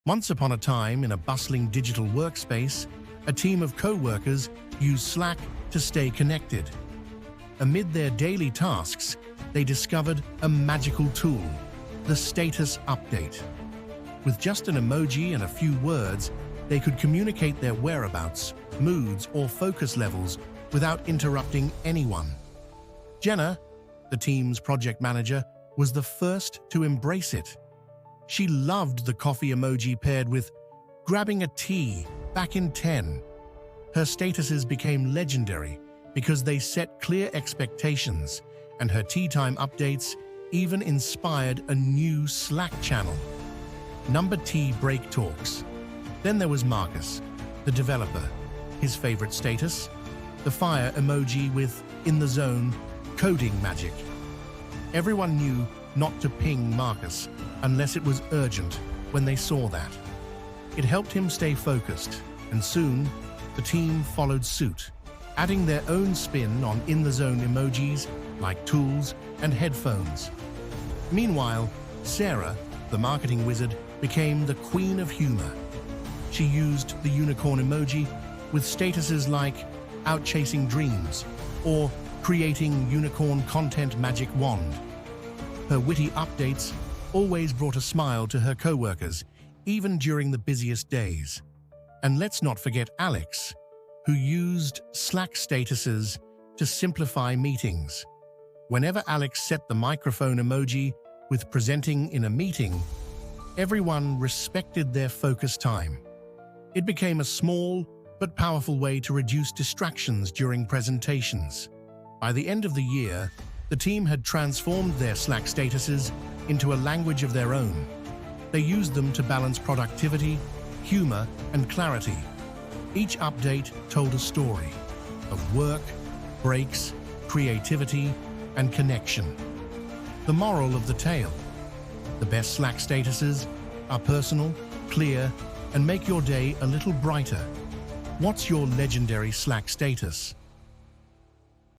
Once upon a time, in a bustling digital workspace, a team of co-workers used Slack to stay connected. Amid their daily tasks, they discovered a magical tool, the status update. With just an emoji and a few words, they could communicate their whereabouts, moods, or focus levels without interrupting anyone. Jenna, the team's project manager, was the first to embrace it. She loved the coffee emoji paired with grabbing a tea back in 10. Her statuses became legendary because they set clear expectations, and her tea time updates even inspired a new Slack channel. Number tea break talks. Then there was Marcus, the developer. His favorite status? The fire emoji with "in the zone" coding magic. Everyone knew not to ping Marcus unless it was urgent when they saw that. It helped him stay focused, and soon the team followed suit, adding their own spin on "in the zone" emojis like tools and headphones. Meanwhile, Sarah, the marketing wizard, became the queen of humor. She used the unicorn emoji with statuses like "out chasing dreams" or "creating unicorn content magic wand." Her witty updates always brought a smile to her coworkers, even during the busiest days. And let's not forget Alex, who used Slack statuses to simplify meetings. Whenever Alex set the microphone emoji with "presenting in a meeting," everyone respected their focus time. It became a small but powerful way to reduce distractions during presentations. By the end of the year, the team had transformed their Slack statuses into a language of their own. They used them to balance productivity, humor, and clarity. Each update told a story of work, breaks, creativity, and connection. The moral of the tale: the best Slack statuses are personal, clear, and make your day a little brighter. What's your legendary Slack status?